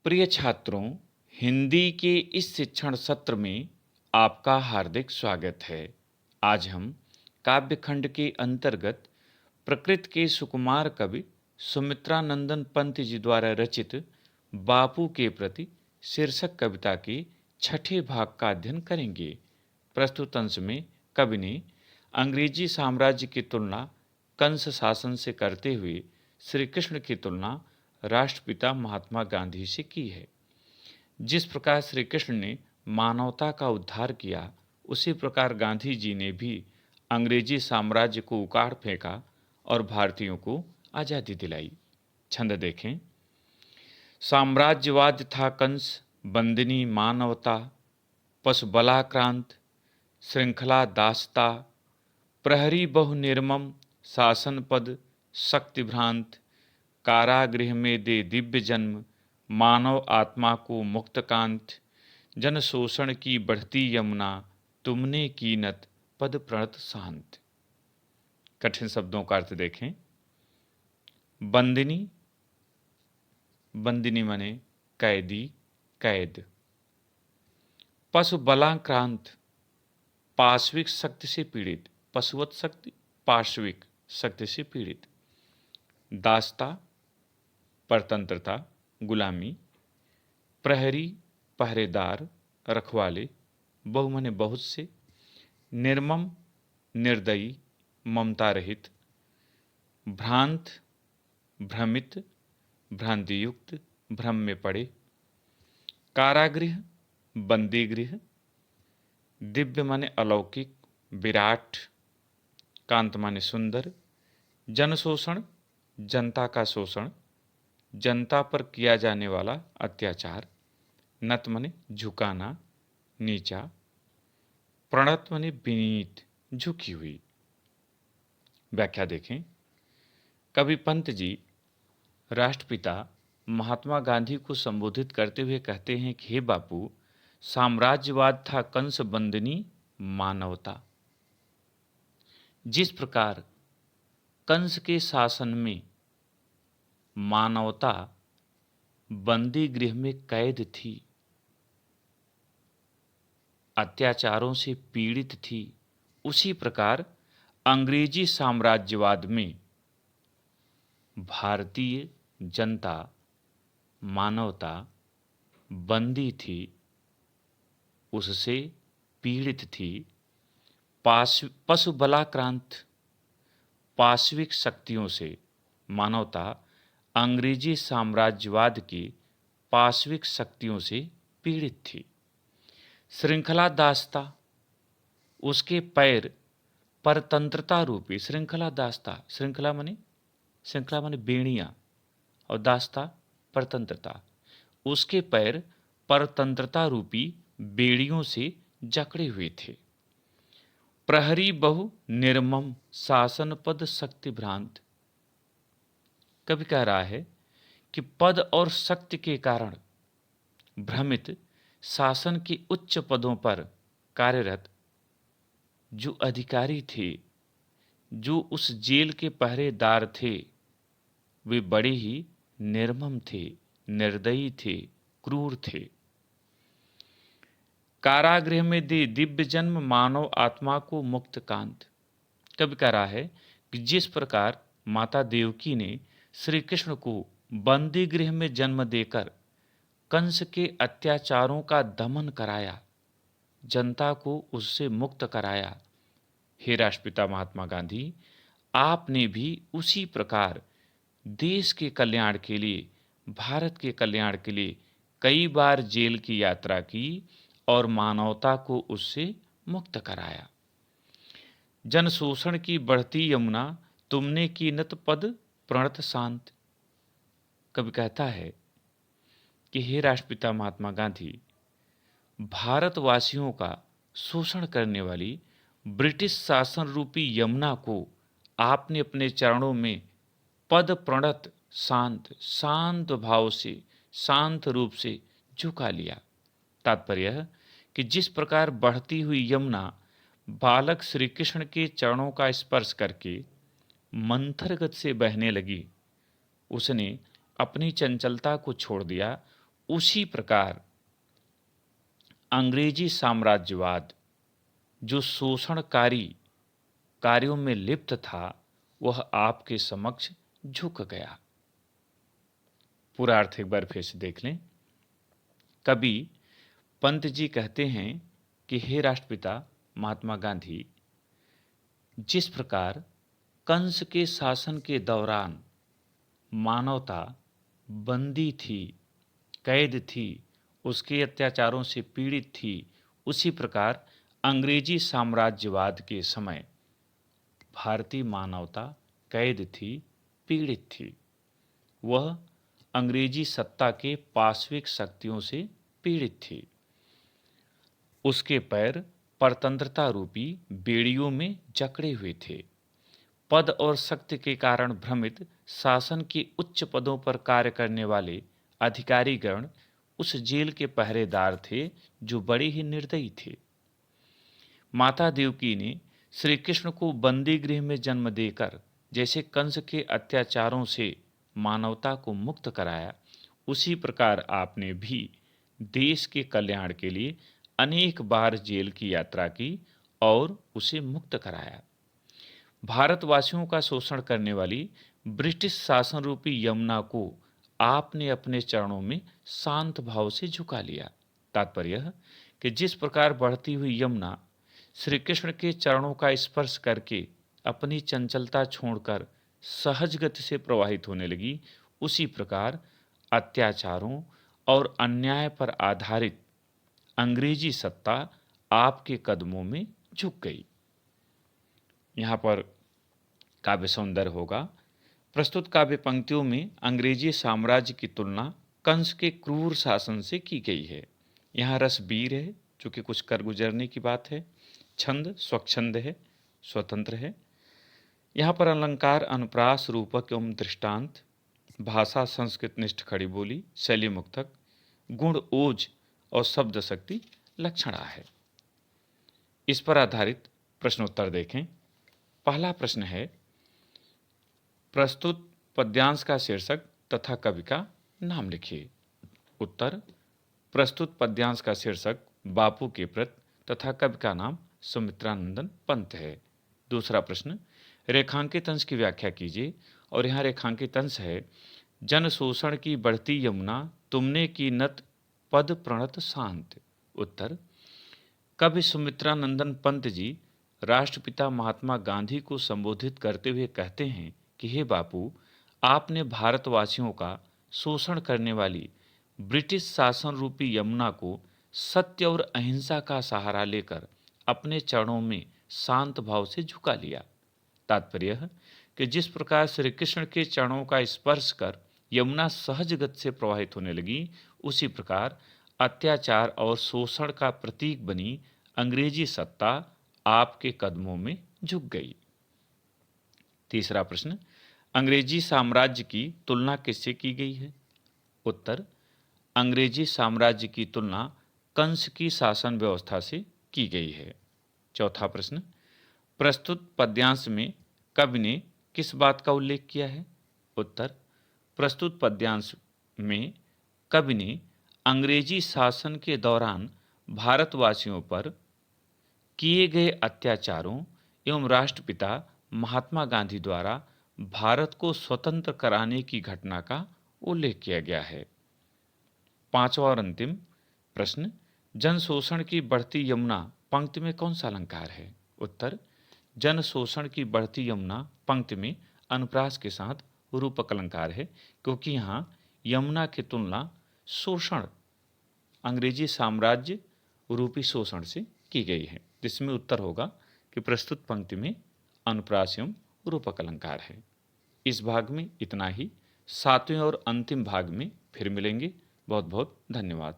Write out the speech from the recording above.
प्रिय छात्रों, हिंदी के इस शिक्षण सत्र में आपका हार्दिक स्वागत है। आज हम काव्यखंड के अंतर्गत प्रकृत के सुकुमार कवि सुमित्रानंदन पंत जी द्वारा रचित बापू के प्रति शीर्षक कविता के छठे भाग का अध्ययन करेंगे। प्रस्तुत अंश में कवि ने अंग्रेजी साम्राज्य की तुलना कंस शासन से करते हुए श्री कृष्ण की तुलना राष्ट्रपिता महात्मा गांधी से की है। जिस प्रकार श्री कृष्ण ने मानवता का उद्धार किया, उसी प्रकार गांधी जी ने भी अंग्रेजी साम्राज्य को उखाड़ फेंका और भारतीयों को आज़ादी दिलाई। छंद देखें। साम्राज्यवाद था कंस, बंदिनी मानवता, पशुबलाक्रांत, श्रृंखला दासता, प्रहरी बहु निर्मम, शासन पद शक्तिभ्रांत, कारागृह में दे दिव्य जन्म, मानव आत्मा को मुक्तकांत, जन शोषण की बढ़ती यमुना, तुमने कीनत पद प्रणत शांत। कठिन शब्दों का अर्थ देखें। बंदिनी, बंदिनी माने कैदी, कैद। पशु बलाक्रांत, पार्श्विक शक्ति से पीड़ित, पशुवत शक्ति, पार्श्विक शक्ति से पीड़ित। दासता, परतंत्रता, गुलामी। प्रहरी, पहरेदार, रखवाले, बहु माने बहुत से। निर्मम, निर्दयी, ममता रहित। भ्रांत, भ्रमित, भ्रांतियुक्त, भ्रम में पड़े। कारागृह, बंदीगृह। दिव्य माने अलौकिक, विराट। कांत माने सुंदर। जनशोषण, जनता का शोषण, जनता पर किया जाने वाला अत्याचार। नत माने झुकाना, नीचा। प्रणत माने विनीत, झुकी हुई। व्याख्या देखें। कवि पंत जी राष्ट्रपिता महात्मा गांधी को संबोधित करते हुए कहते हैं कि हे बापू, साम्राज्यवाद था कंस, बंदिनी मानवता। जिस प्रकार कंस के शासन में मानवता बंदी गृह में कैद थी, अत्याचारों से पीड़ित थी, उसी प्रकार अंग्रेजी साम्राज्यवाद में भारतीय जनता, मानवता बंदी थी, उससे पीड़ित थी। पशु बलाक्रांत, पार्श्विक शक्तियों से मानवता अंग्रेजी साम्राज्यवाद की पार्श्विक शक्तियों से पीड़ित थी। श्रृंखला दासता, उसके पैर परतंत्रता रूपी श्रृंखला दासता, श्रृंखला माने बेड़ियां, और दासता परतंत्रता, उसके पैर परतंत्रता रूपी बेड़ियों से जकड़े हुए थे। प्रहरी बहु निर्मम, शासन पद शक्ति भ्रांत। कवि कह रहा है कि पद और शक्ति के कारण भ्रमित, शासन के उच्च पदों पर कार्यरत जो अधिकारी थे, जो उस जेल के पहरेदार थे, वे बड़े ही निर्मम थे, निर्दयी थे, क्रूर थे। कारागृह में दे दिव्य जन्म, मानव आत्मा को मुक्त कांत। कवि कह रहा है कि जिस प्रकार माता देवकी ने श्री कृष्ण को बंदी गृह में जन्म देकर कंस के अत्याचारों का दमन कराया, जनता को उससे मुक्त कराया, हे राष्ट्रपिता महात्मा गांधी, आपने भी उसी प्रकार देश के कल्याण के लिए, भारत के कल्याण के लिए कई बार जेल की यात्रा की और मानवता को उससे मुक्त कराया। जन शोषण की बढ़ती यमुना, तुमने कीनत पद प्रणत शांत। कवि कहता है कि हे राष्ट्रपिता महात्मा गांधी, भारतवासियों का शोषण करने वाली ब्रिटिश शासन रूपी यमुना को आपने अपने चरणों में पद प्रणत शांत, शांत भाव से, शांत रूप से झुका लिया। तात्पर्य है कि जिस प्रकार बढ़ती हुई यमुना बालक श्री कृष्ण के चरणों का स्पर्श करके मंथर गति से बहने लगी, उसने अपनी चंचलता को छोड़ दिया, उसी प्रकार अंग्रेजी साम्राज्यवाद जो शोषणकारी कार्यों में लिप्त था, वह आपके समक्ष झुक गया। पूरा अर्थ एक बार फिर से देख लें। कवि पंत जी कहते हैं कि हे राष्ट्रपिता महात्मा गांधी, जिस प्रकार कंस के शासन के दौरान मानवता बंदी थी, कैद थी, उसके अत्याचारों से पीड़ित थी, उसी प्रकार अंग्रेजी साम्राज्यवाद के समय भारतीय मानवता कैद थी, पीड़ित थी। वह अंग्रेजी सत्ता के पाशविक शक्तियों से पीड़ित थी। उसके पैर परतंत्रता रूपी बेड़ियों में जकड़े हुए थे। पद और शक्ति के कारण भ्रमित शासन के उच्च पदों पर कार्य करने वाले अधिकारीगण उस जेल के पहरेदार थे जो बड़े ही निर्दयी थे। माता देवकी ने श्री कृष्ण को बंदी गृह में जन्म देकर जैसे कंस के अत्याचारों से मानवता को मुक्त कराया, उसी प्रकार आपने भी देश के कल्याण के लिए अनेक बार जेल की यात्रा की और उसे मुक्त कराया। भारतवासियों का शोषण करने वाली ब्रिटिश शासन रूपी यमुना को आपने अपने चरणों में शांत भाव से झुका लिया। तात्पर्य यह कि जिस प्रकार बढ़ती हुई यमुना श्री कृष्ण के चरणों का स्पर्श करके अपनी चंचलता छोड़कर सहज गति से प्रवाहित होने लगी, उसी प्रकार अत्याचारों और अन्याय पर आधारित अंग्रेजी सत्ता आपके कदमों में झुक गई। यहाँ पर काव्य सौंदर्य होगा। प्रस्तुत काव्य पंक्तियों में अंग्रेजी साम्राज्य की तुलना कंस के क्रूर शासन से की गई है। यहाँ रस वीर है, जो कि कुछ कर गुजरने की बात है। छंद स्वच्छंद है, स्वतंत्र है। यहाँ पर अलंकार अनुप्रास, रूपक एवं दृष्टांत, भाषा संस्कृत निष्ठ खड़ी बोली, शैली मुक्तक, गुण ओज और शब्द शक्ति लक्षणा है। इस पर आधारित प्रश्नोत्तर देखें। पहला प्रश्न है, प्रस्तुत पद्यांश का शीर्षक तथा कवि का नाम लिखिए। उत्तर, प्रस्तुत पद्यांश का शीर्षक बापू के प्रति तथा कवि का नाम सुमित्रानंदन पंत है। दूसरा प्रश्न, रेखांकित अंश की व्याख्या कीजिए। और यहाँ रेखांकित अंश है, जन शोषण की बढ़ती यमुना तुमने की नत पद प्रणत शांत। उत्तर, कवि सुमित्रानंदन पंत जी राष्ट्रपिता महात्मा गांधी को संबोधित करते हुए कहते हैं कि हे बापू, आपने भारतवासियों का शोषण करने वाली ब्रिटिश शासन रूपी यमुना को सत्य और अहिंसा का सहारा लेकर अपने चरणों में शांत भाव से झुका लिया। तात्पर्य है कि जिस प्रकार श्री कृष्ण के चरणों का स्पर्श कर यमुना सहज गति से प्रवाहित होने लगी, उसी प्रकार अत्याचार और शोषण का प्रतीक बनी अंग्रेजी सत्ता आपके कदमों में झुक गई। तीसरा प्रश्न, अंग्रेजी साम्राज्य की तुलना किससे की गई है? उत्तर, अंग्रेजी साम्राज्य की तुलना कंस की शासन व्यवस्था से की गई है। चौथा प्रश्न, प्रस्तुत पद्यांश में कवि ने किस बात का उल्लेख किया है? उत्तर, प्रस्तुत पद्यांश में कवि ने अंग्रेजी शासन के दौरान भारतवासियों पर किए गए अत्याचारों एवं राष्ट्रपिता महात्मा गांधी द्वारा भारत को स्वतंत्र कराने की घटना का उल्लेख किया गया है। पांचवा और अंतिम प्रश्न, जन शोषण की बढ़ती यमुना पंक्ति में कौन सा अलंकार है? उत्तर, जन शोषण की बढ़ती यमुना पंक्ति में अनुप्रास के साथ रूपक अलंकार है, क्योंकि यहाँ यमुना की तुलना शोषण, अंग्रेजी साम्राज्य रूपी शोषण से की गई है, जिसमें उत्तर होगा कि प्रस्तुत पंक्ति में अनुप्रास एवं रूपक अलंकार है। इस भाग में इतना ही। सातवें और अंतिम भाग में फिर मिलेंगे। बहुत बहुत धन्यवाद।